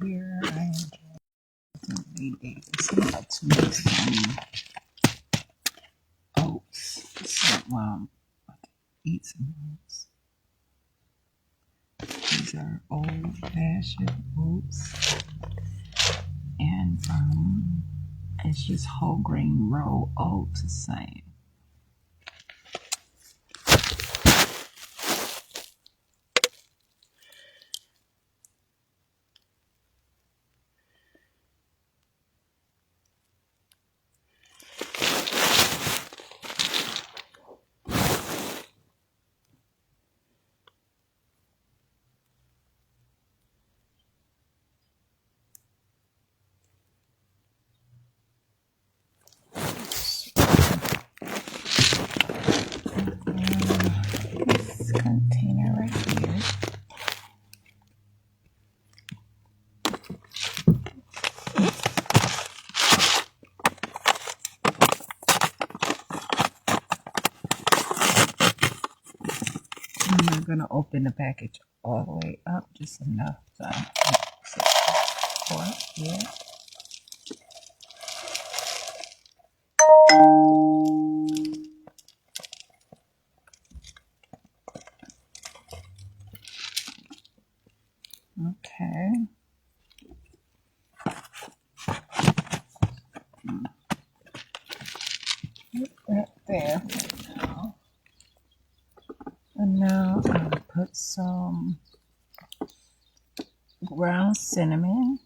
here. I enjoy some to make some oats. So, eat some oats. These are old-fashioned oats, and it's just whole grain roll oats the same. This container right here. I'm not gonna open the package all the way up, just enough to pour it here. Okay. Put that there for now. And now I'll put some ground cinnamon.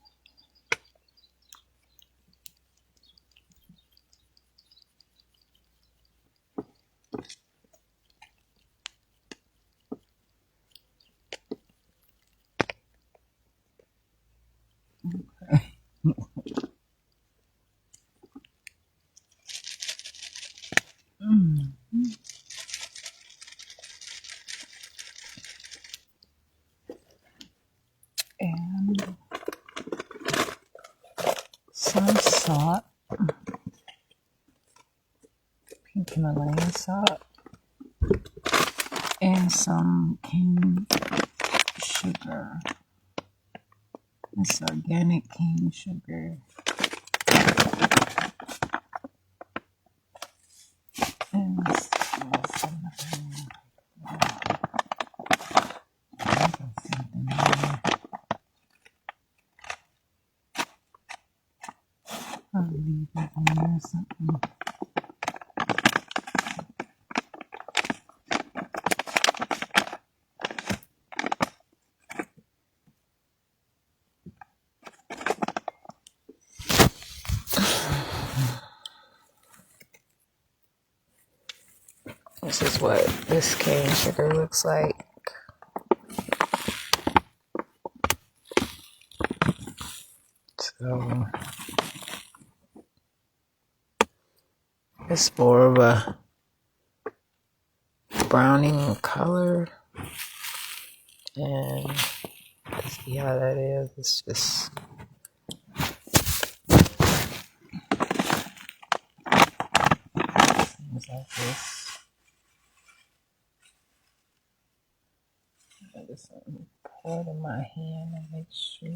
And some salt, pink Himalayan salt, and some cane sugar. It's organic cane sugar. And I'll leave it in there something. This is what this cane sugar looks like. So it's more of a browning color, and see how that is. It's just things like this. I just pour it in my hand and make sure.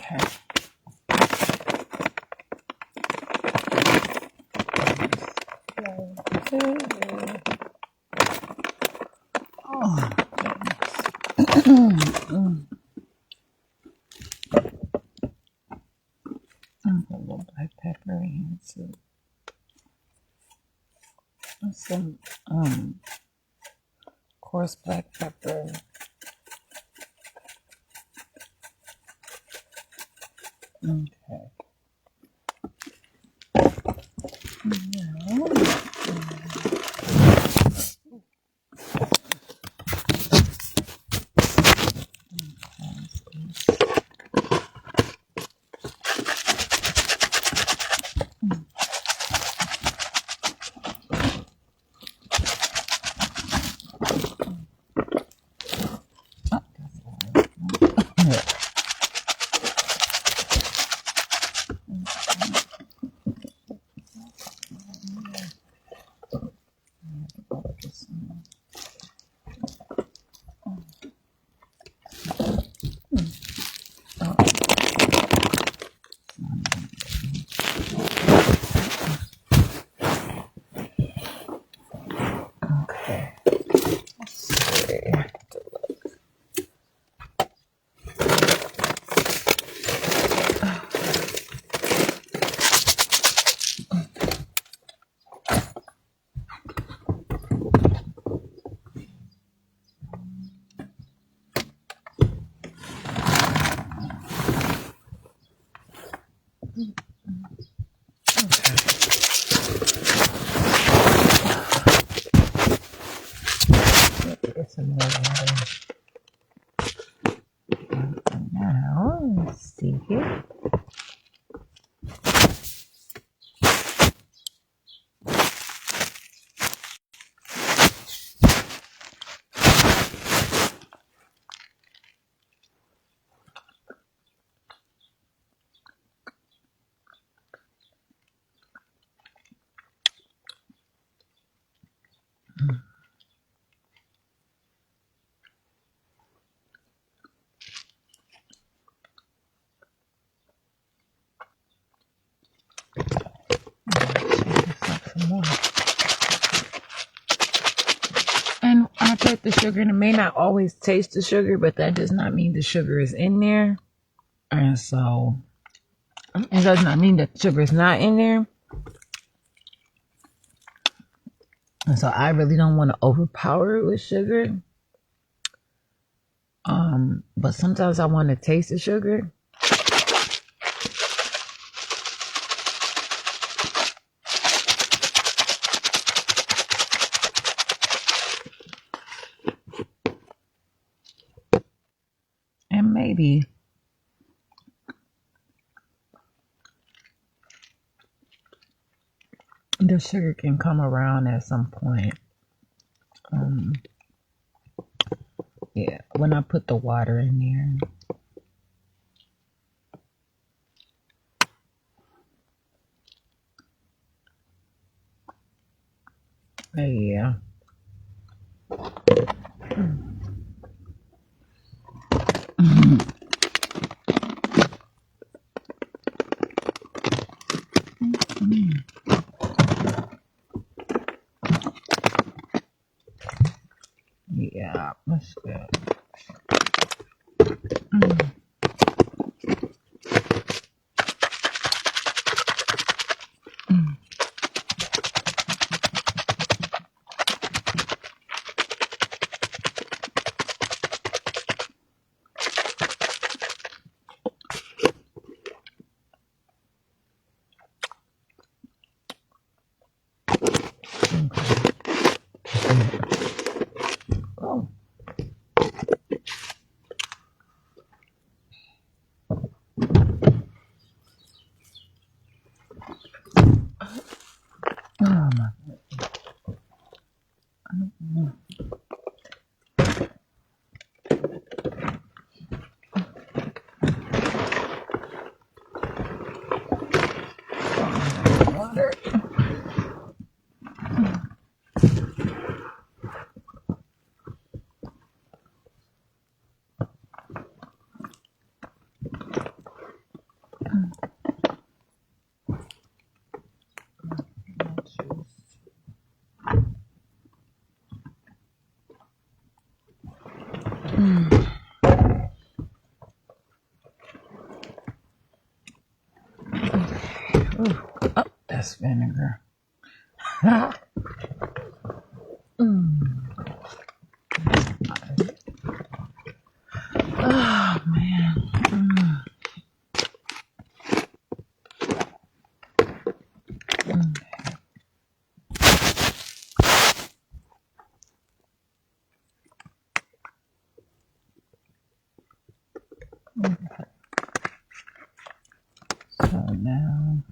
Okay. Oh, put a little black pepper in too. some coarse black pepper. Okay. Now, okay. Get some more water. Now, let's see here. Some more. And I put the sugar, and it may not always taste the sugar, but that does not mean the sugar is in there. And so it does not mean that sugar is not in there. And so I really don't want to overpower it with sugar. But sometimes I want to taste the sugar. And maybe the sugar can come around at some point. Yeah, when I put the water in there. Yeah. Yeah, that's good. Oh. Oh my water. Ooh. Oh, that's vinegar. Mm. Oh man. Mm. Mm. So now.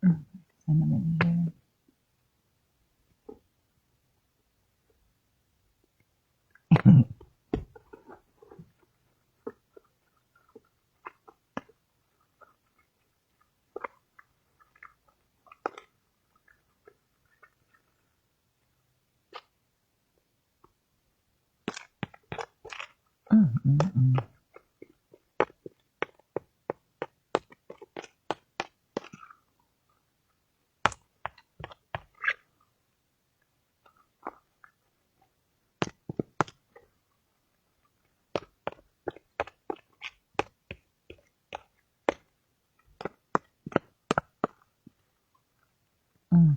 Mm. Cinnamon here. Mm, mm, mm. Mm.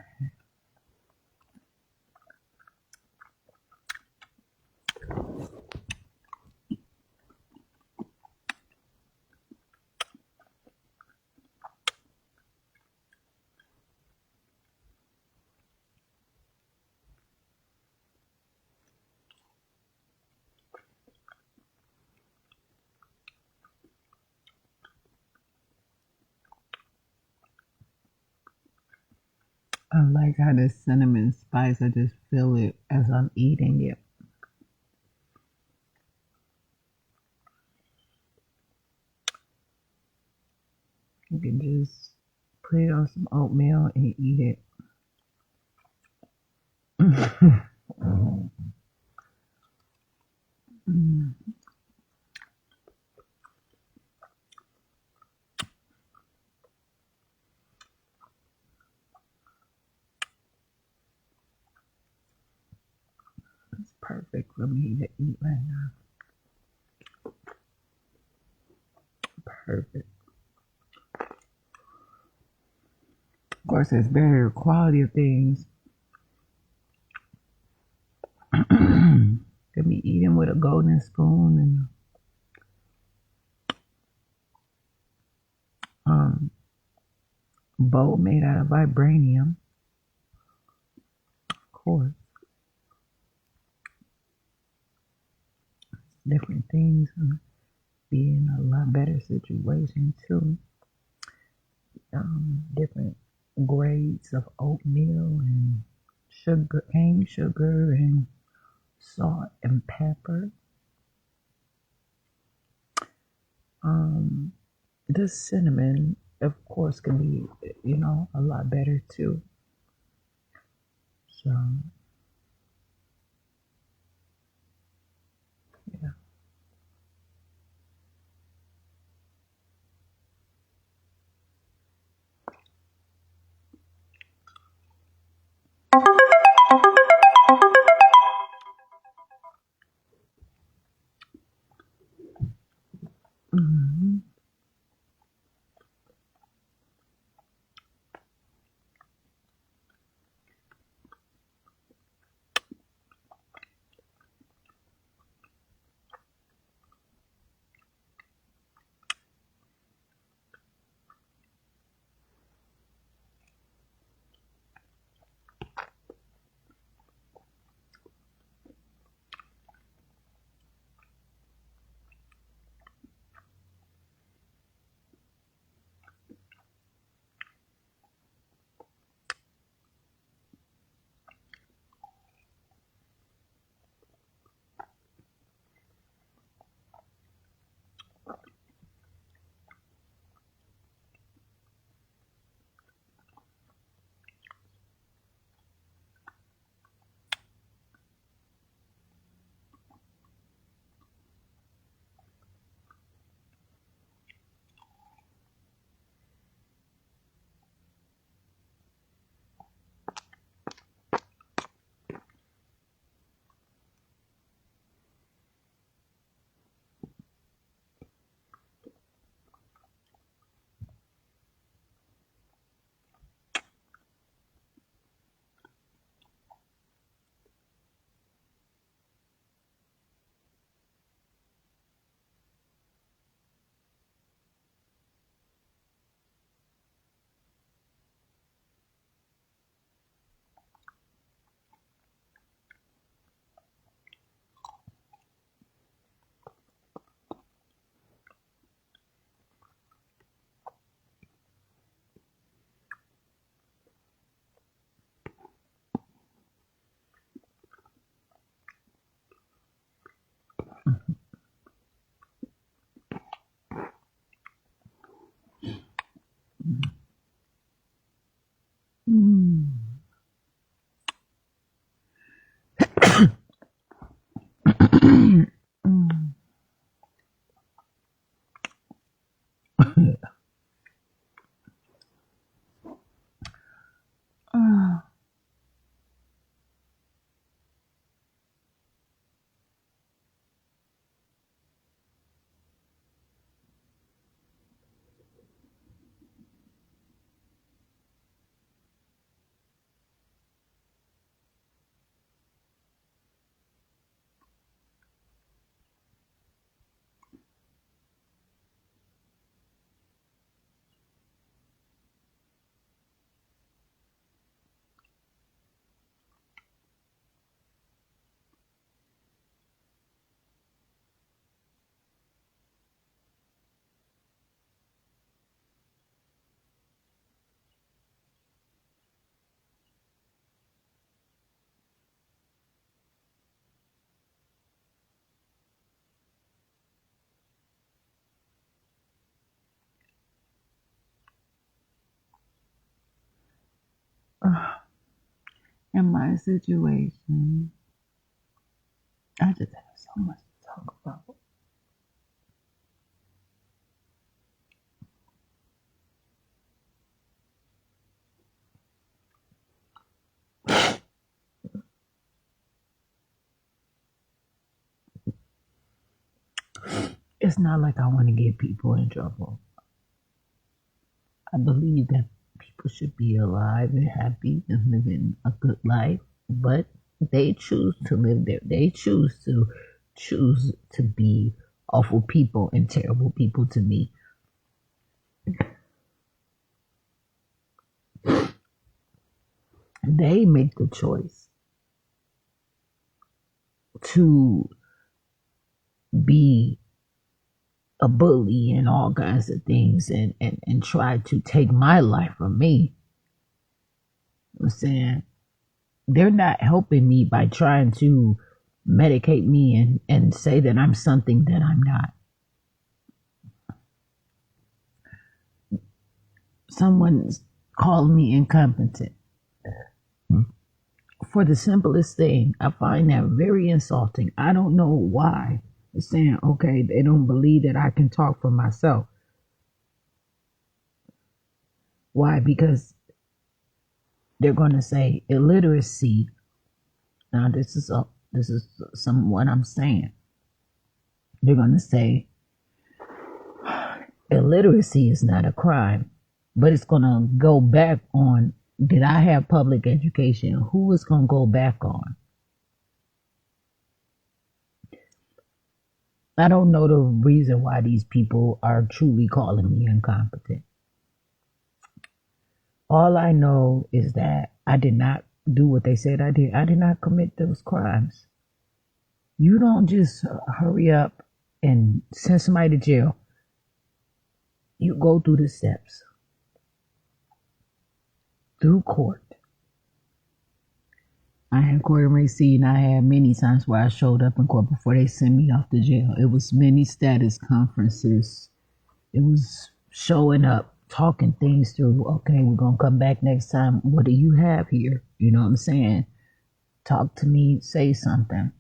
I like how the cinnamon spice, I just feel it as I'm eating it. You can just put it on some oatmeal and eat it. Mm. It's perfect for me to eat right now. Perfect. Of course, there's better quality of things. Could be eaten with a golden spoon and bowl made out of vibranium. Of course, different things be in a lot better situation too. Different grades of oatmeal and sugar, cane sugar, and salt and pepper. Um, the cinnamon, of course, can be, a lot better too. So, yeah. Hmm. In my situation, I just have so much to talk about. It's not like I want to get people in trouble. I believe that people should be alive and happy and living a good life, but they choose to live there. They choose to be awful people and terrible people to me. They make the choice to be a bully and all kinds of things and try to take my life from me. I'm saying they're not helping me by trying to medicate me and say that I'm something that I'm not. Someone's calling me incompetent for the simplest thing. I find that very insulting. I don't know why. They're saying, okay, they don't believe that I can talk for myself. Why? Because they're going to say illiteracy. Now this is some what I'm saying. They're going to say illiteracy is not a crime, but it's going to go back on, did I have public education? Who is going to go back on? I don't know the reason why these people are truly calling me incompetent. All I know is that I did not do what they said I did. I did not commit those crimes. You don't just hurry up and send somebody to jail. You go through the steps, through court. I had court and receipt, and I had many times where I showed up in court before they sent me off to jail. It was many status conferences. It was showing up, talking things through. Okay, we're going to come back next time. What do you have here? You know what I'm saying? Talk to me, say something.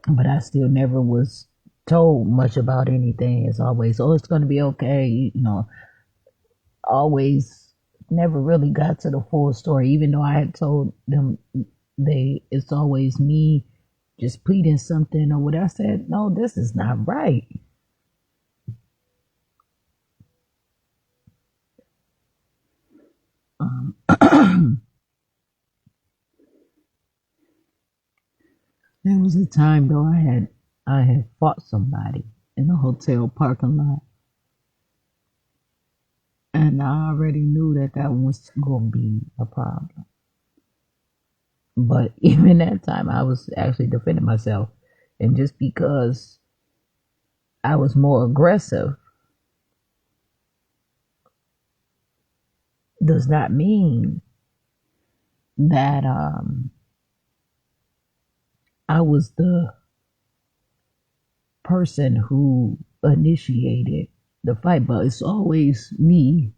But I still never was told much about anything. It's always, oh, it's going to be okay. You know, always never really got to the full story, even though I had told them it's always me just pleading something or what. I said, no, this is not right. There was a time though I had fought somebody in a hotel parking lot, and I already knew that was going to be a problem. But even that time, I was actually defending myself, and just because I was more aggressive does not mean that I was the person who initiated the fight, but it's always me.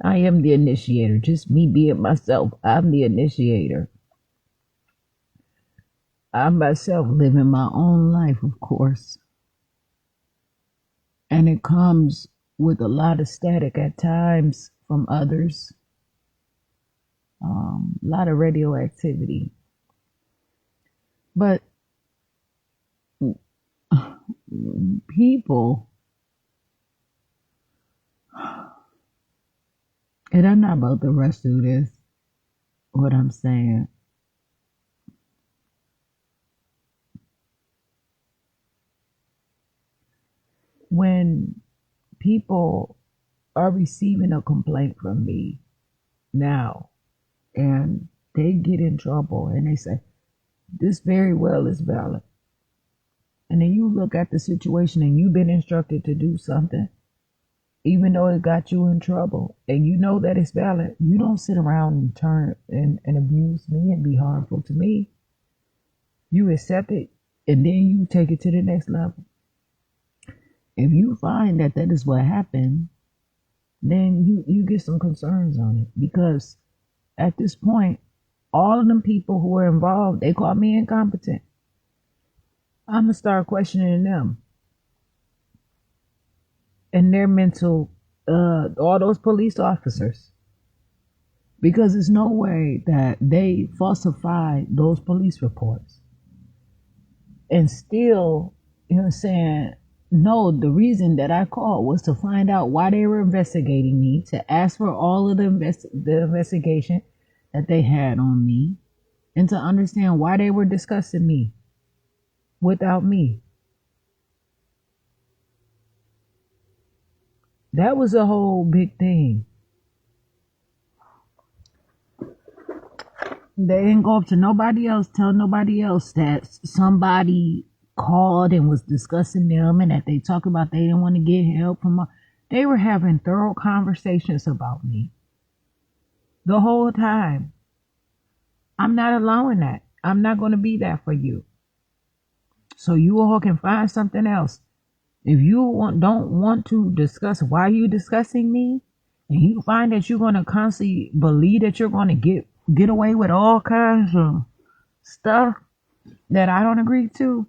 I am the initiator. Just me being myself. I'm the initiator. I myself living my own life, of course. And it comes with a lot of static at times from others, a lot of radioactivity. But people, and I'm not about to rush through this, what I'm saying. When people are receiving a complaint from me now and they get in trouble and they say, this very well is valid. And then you look at the situation and you've been instructed to do something, even though it got you in trouble, and you know that it's valid, you don't sit around and turn and abuse me and be harmful to me. You accept it and then you take it to the next level. If you find that that is what happened, then you get some concerns on it, because at this point, all of them people who were involved, they call me incompetent. I'm gonna start questioning them and their mental, all those police officers, because there's no way that they falsified those police reports and still, you know what I'm saying, no, the reason that I called was to find out why they were investigating me, to ask for all of the investigation that they had on me, and to understand why they were discussing me without me. That was a whole big thing. They didn't go up to nobody else, tell nobody else that somebody called and was discussing them and that they talked about they didn't want to get help from. They were having thorough conversations about me the whole time. I'm not allowing that. I'm not going to be that for you. So you all can find something else. If you don't want to discuss why you're discussing me, and you find that you're going to constantly believe that you're going to get away with all kinds of stuff that I don't agree to,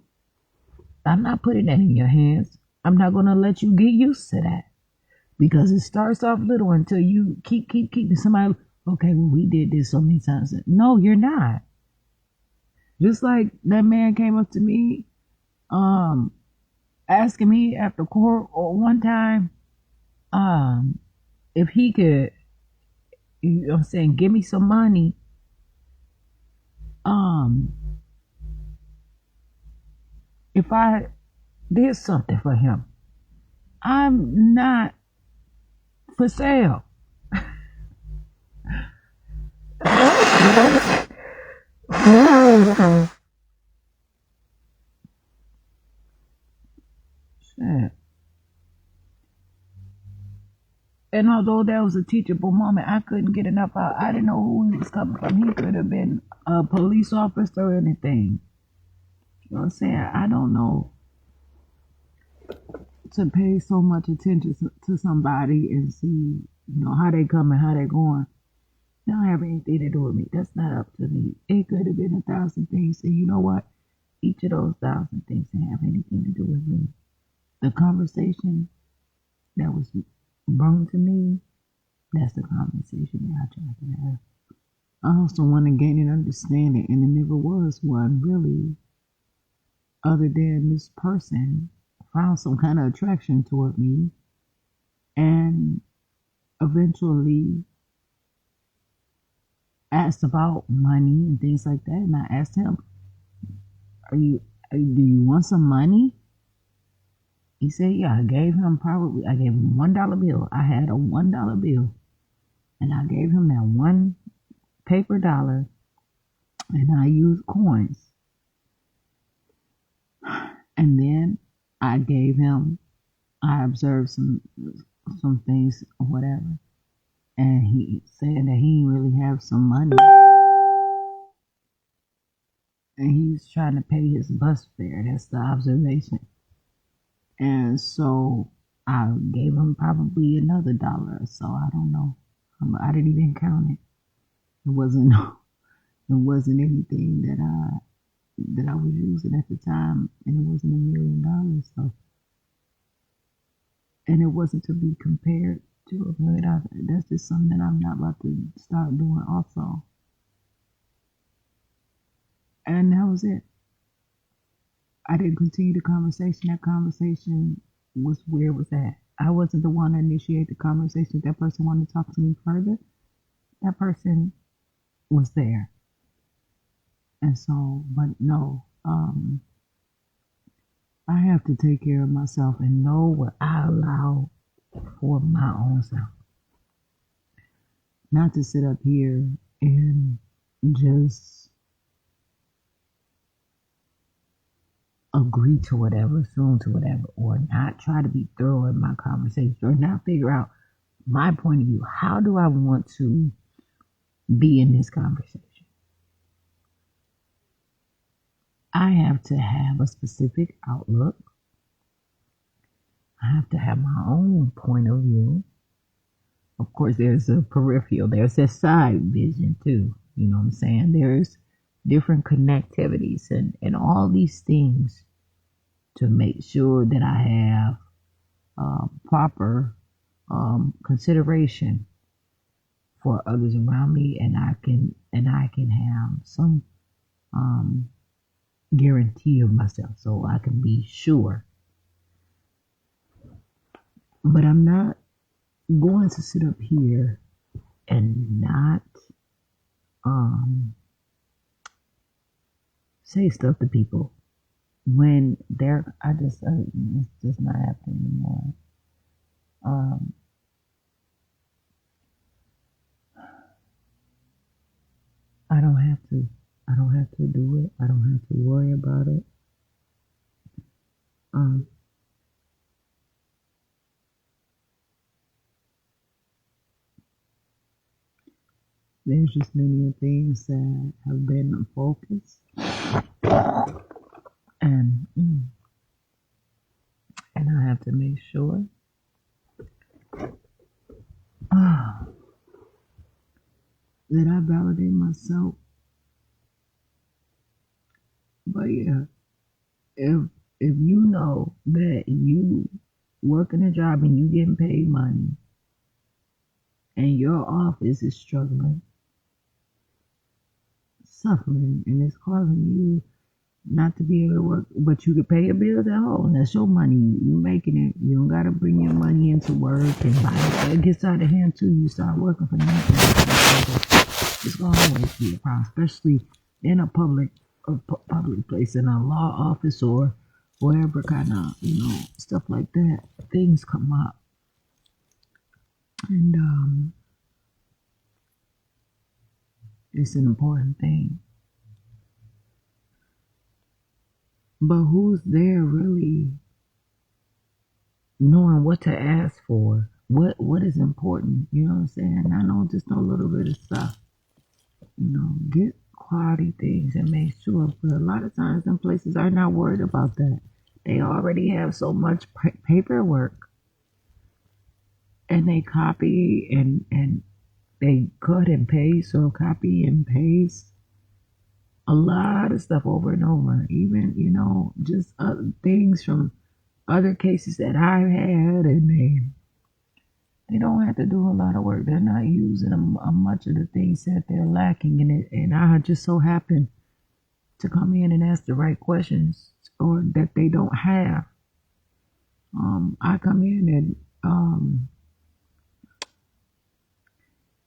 I'm not putting that in your hands. I'm not going to let you get used to that, because it starts off little until you keep somebody, okay, well, we did this so many times. No, you're not. Just like that man came up to me, asking me after court or one time, if he could, you know what I'm saying, give me some money, if I did something for him. I'm not for sale. Shit. And although that was a teachable moment, I couldn't get enough out. I didn't know who he was coming from. He could have been a police officer or anything. You know what I'm saying? I don't know to pay so much attention to somebody and see, how they come and how they going. They don't have anything to do with me. That's not up to me. It could have been 1,000 things. And you know what? Each of those 1,000 things didn't have anything to do with me. The conversation that was brought to me, that's the conversation that I tried to have. I also want to gain an understanding, and it never was one really, other than this person found some kind of attraction toward me and eventually asked about money and things like that. And I asked him, do you want some money? He said, yeah. I gave him $1 bill. I had a $1 bill, and I gave him that one paper dollar, and I used coins. And then I observed some things or whatever, and he said that he didn't really have some money, and he's trying to pay his bus fare. That's the observation. And so I gave him probably another dollar or so. I don't know. I didn't even count it. It wasn't it wasn't anything that I was using at the time, and it wasn't $1 million. So, and it wasn't to be compared to $1 million. That's just something that I'm not about to start doing also. And that was it. I didn't continue the conversation. That conversation was where it was at. I wasn't the one to initiate the conversation. If that person wanted to talk to me further, that person was there. And so, but no, I have to take care of myself and know what I allow for my own self. Not to sit up here and just agree to whatever, assume to whatever, or not try to be thorough in my conversation, or not figure out my point of view. How do I want to be in this conversation? I have to have a specific outlook. I have to have my own point of view. Of course, there's a peripheral, there's a side vision too. You know what I'm saying? There's different connectivities and all these things to make sure that I have proper consideration for others around me, and I can have some guarantee of myself, so I can be sure. But I'm not going to sit up here and not say stuff to people when it's just not happening anymore. I don't have to. I don't have to do it. I don't have to worry about it. There's just many things that have been a focus, and I have to make sure that I validate myself. But yeah, if you know that you working a job and you getting paid money, and your office is struggling, suffering, and it's causing you not to be able to work, but you can pay your bills at home. That's your money. You making it. You don't gotta bring your money into work, and by the time it gets out of hand too, you start working for nothing. It's gonna always be a problem, especially in a public place, in a law office or wherever kind of stuff like that. Things come up, and it's an important thing. But who's there really knowing what to ask for? What is important? You know what I'm saying? I know just a little bit of stuff. Get quality things and make sure. But a lot of times, some places are not worried about that. They already have so much paperwork, and they copy and they cut and paste or copy and paste a lot of stuff over and over. Even just other things from other cases that I've had, and they don't have to do a lot of work. They're not using much of the things that they're lacking in it. And I just so happen to come in and ask the right questions, or that they don't have. I come in and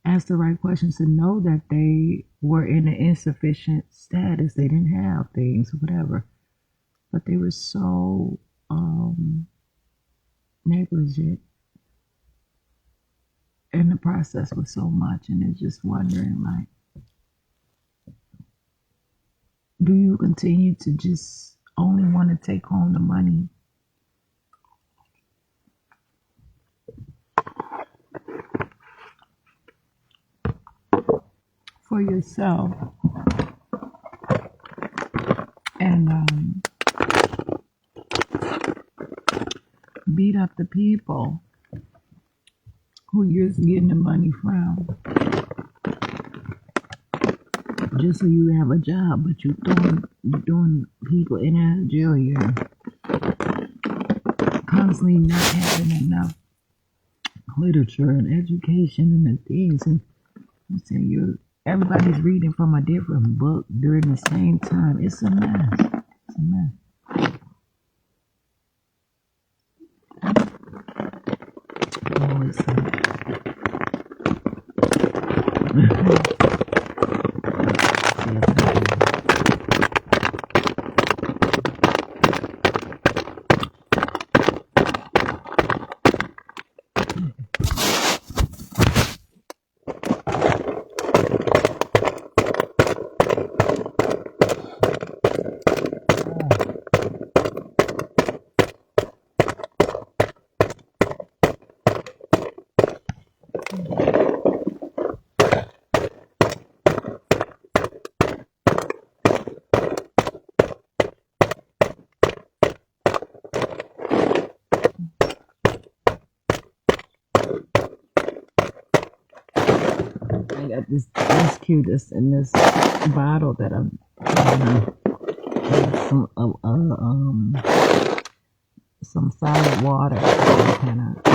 ask the right questions to know that they were in an insufficient status. They didn't have things or whatever. But they were so negligent. And the process was so much, and it's just wondering, like, do you continue to just only want to take home the money? For yourself, and beat up the people who you're getting the money from, just so you have a job, but you're throwing people in and out of jail. You're constantly not having enough literature and education and the things, and I'm saying everybody's reading from a different book during the same time. It's a mess. It's a mess. Oh, it's I got this cutest in this bottle that I'm some solid water kind of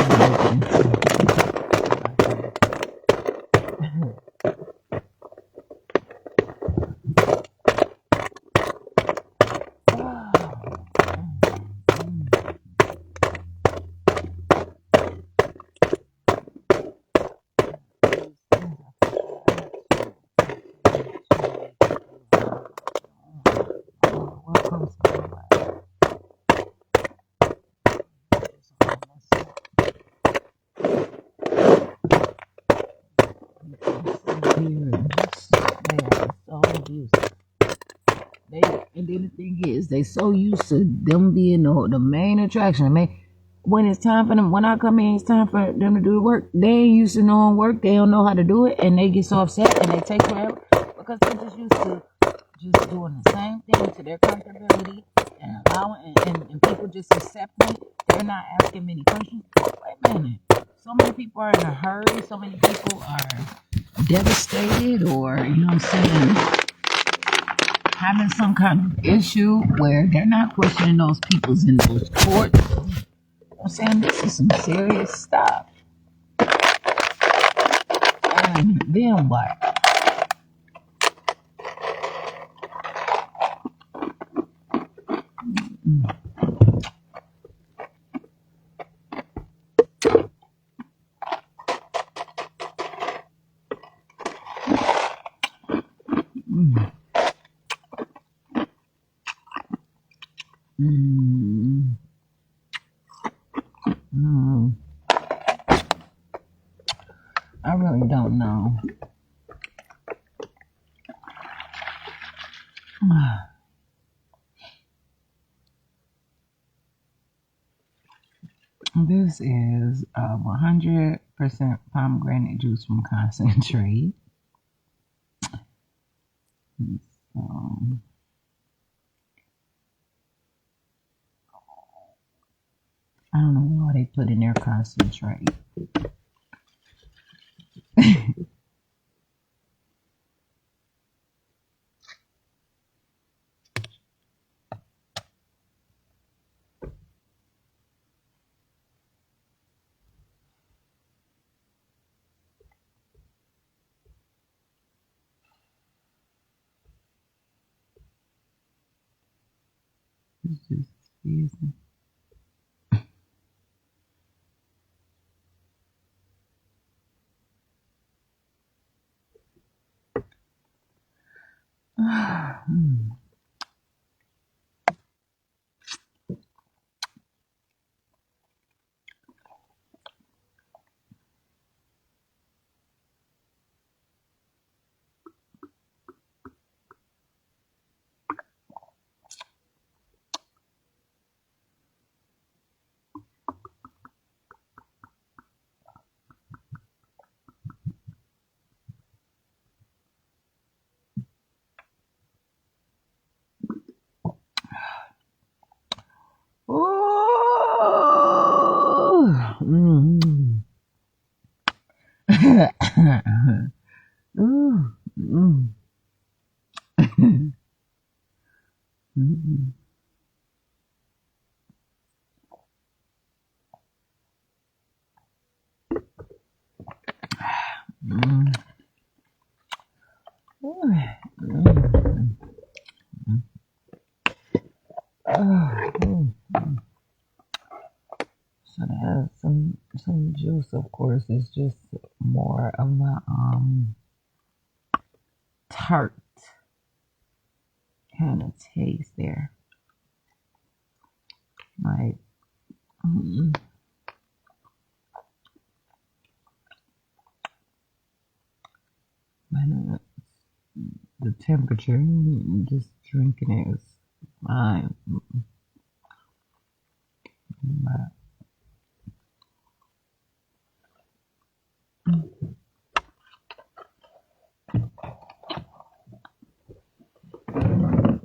and then the thing is, they so used to them being the main attraction. I mean, when it's time for them, when I come in, it's time for them to do the work. They ain't used to knowing work. They don't know how to do it, and they get so upset and they take forever because they're just used to just doing the same thing to their comfortability and allowing and people just accepting. They're not asking many questions. Wait a minute. So many people are in a hurry. So many people are devastated, or you know what I'm saying, having some kind of issue where they're not questioning those people's in those courts. You know what I'm saying, this is some serious stuff. And then what? Mm, mm, I really don't know. This is 100% pomegranate juice from concentrate. So, I don't know why they put in their concentrate. It's just easy. Mm. Mm. Mm. Mm. Mm. So it has some juice, of course. It's just more of a tart kind of taste there. Like but the temperature, just drinking it is fine. But,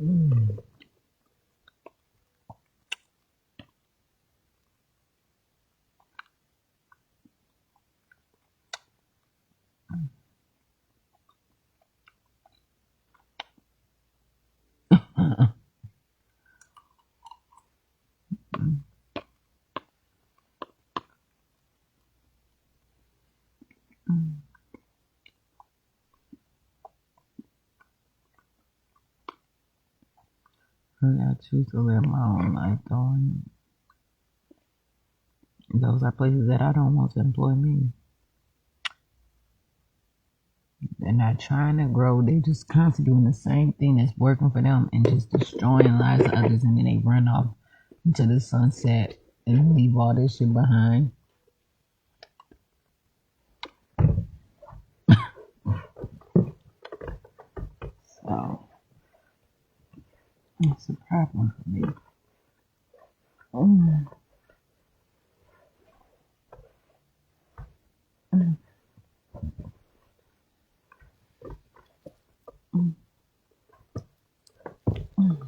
mm, I choose to live my own life though. And those are places that I don't want to employ me. They're not trying to grow. They just constantly doing the same thing that's working for them and just destroying lives of others, and then they run off into the sunset and leave all this shit behind. So it's a problem for me. Mm, mm, mm, mm,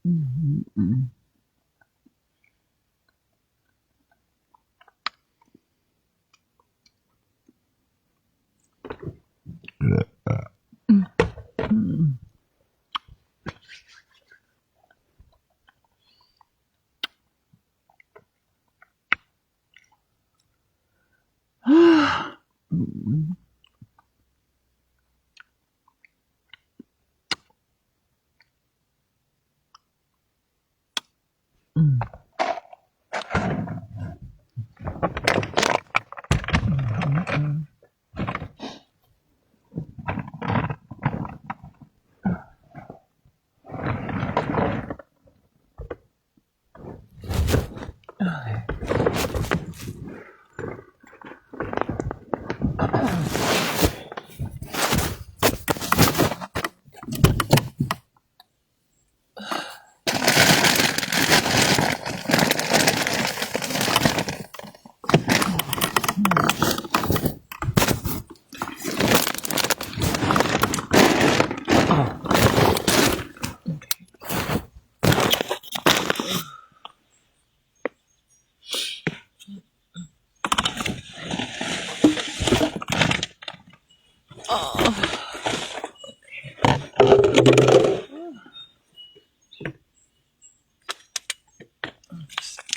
mm, mm, mm. Mm, mm, mm,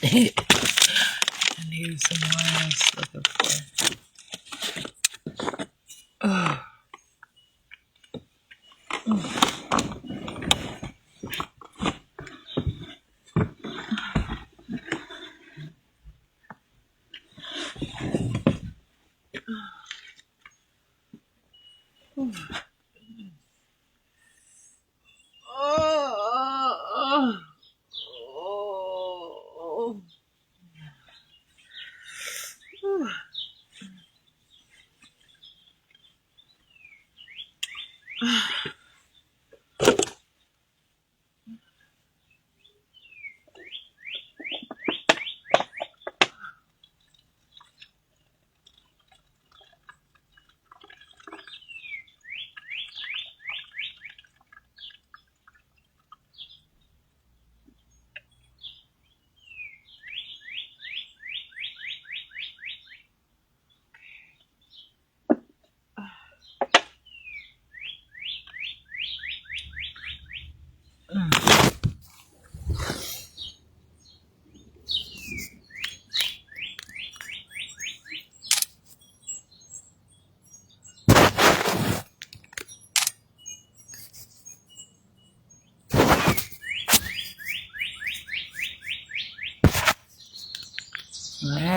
I need some more else looking for.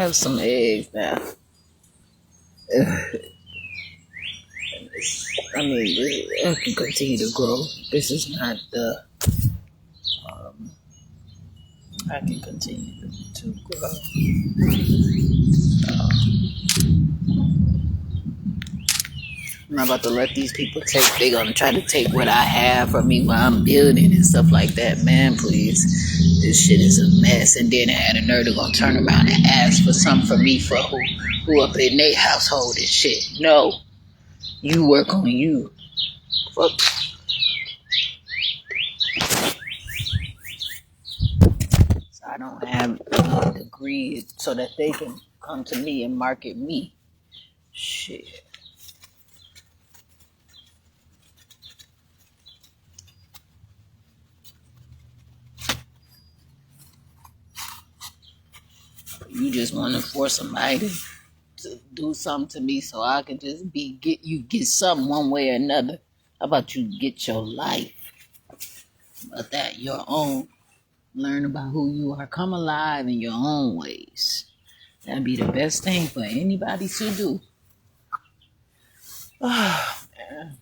have some eggs now. I mean, I can continue to grow. This is not the. I can continue to grow. I'm not about to let these people take. They're gonna try to take what I have from me while I'm building and stuff like that. Man, please, this shit is a mess. And then I had a nerd to gonna turn around and ask for something from me for who up in their household and shit. No, you work on you. Fuck. So I don't have the greed so that they can come to me and market me. Shit. You just want to force somebody to do something to me so I can just get something one way or another. How about you get your life? About that, your own. Learn about who you are. Come alive in your own ways. That'd be the best thing for anybody to do. Oh, man.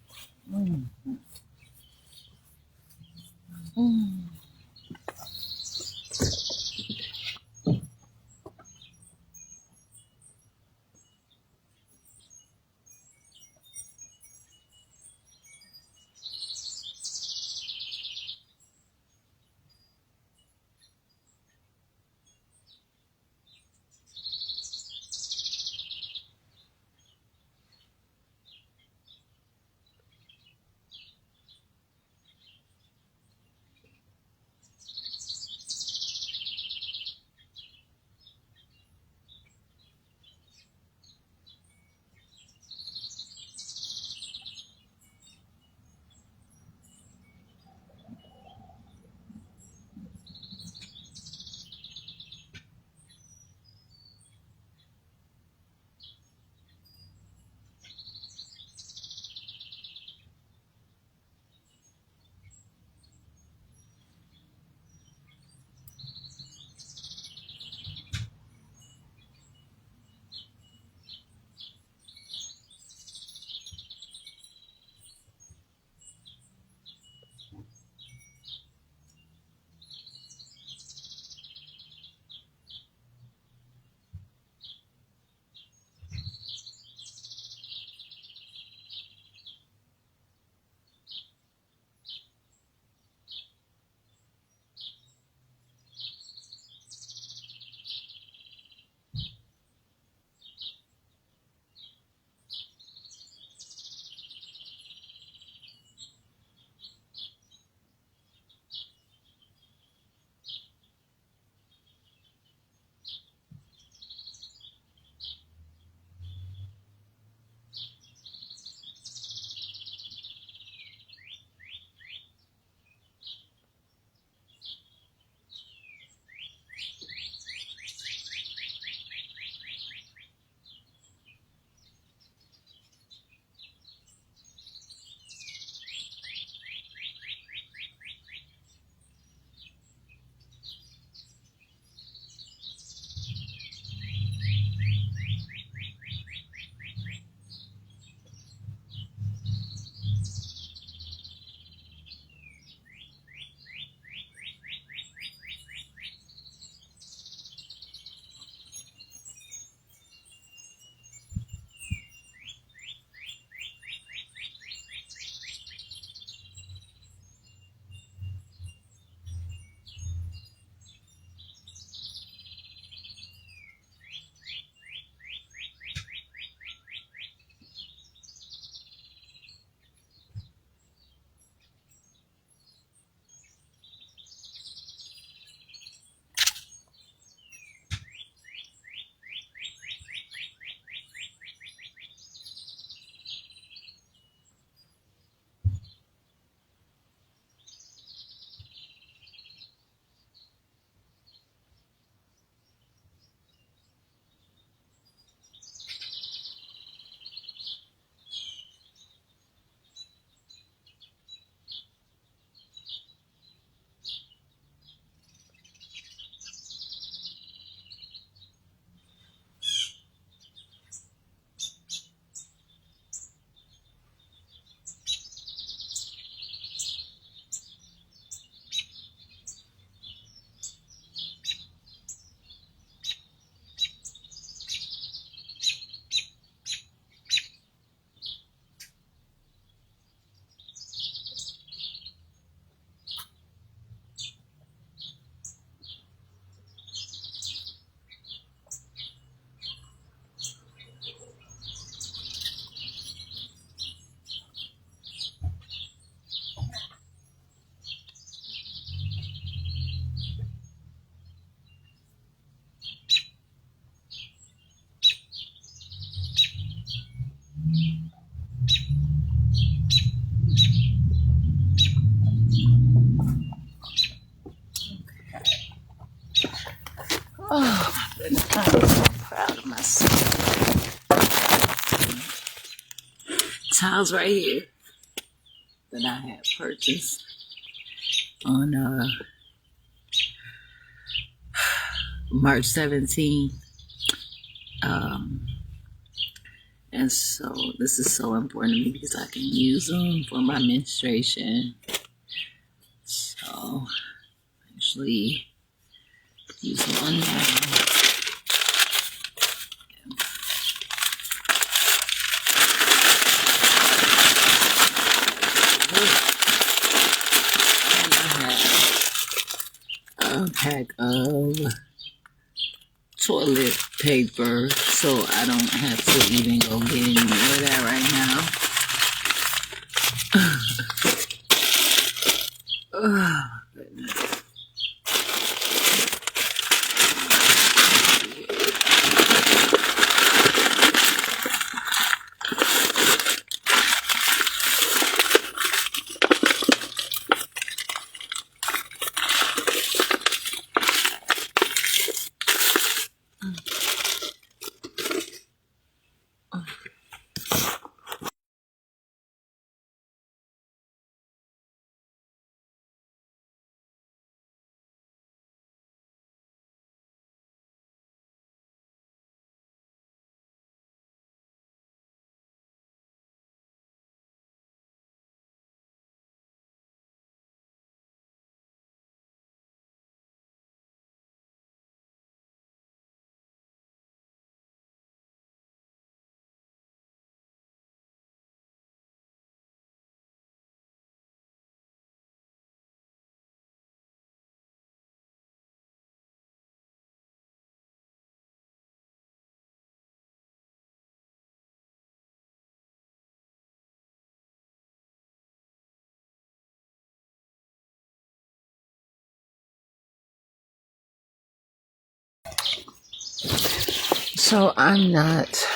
Oh my goodness, I'm so proud of myself. Tiles right here that I had purchased on March 17th. Um, and so this is so important to me because I can use them for my menstruation. So actually use one now. And I have a pack of toilet paper, so I don't have to even go get any more of that right now. Oh, goodness. So I'm not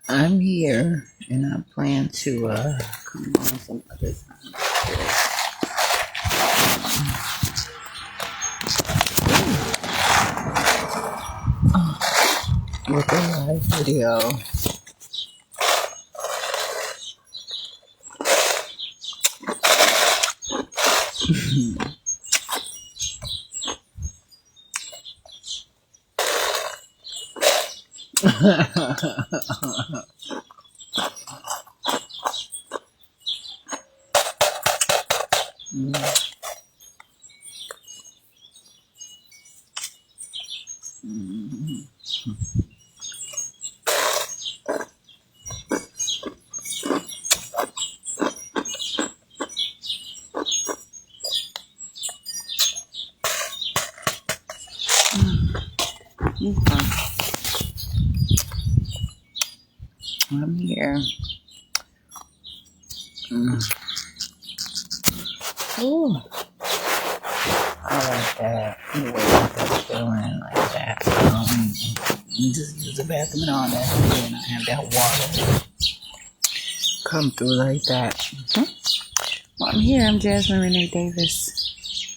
I'm here and I plan to come on some other time. With a live video. I'm here. Ooh. I like that. Anyway, that feeling like that. Just use the bathroom and all that, and I have that water come through like that. Well, I'm here. I'm Jasmine Renee Davis.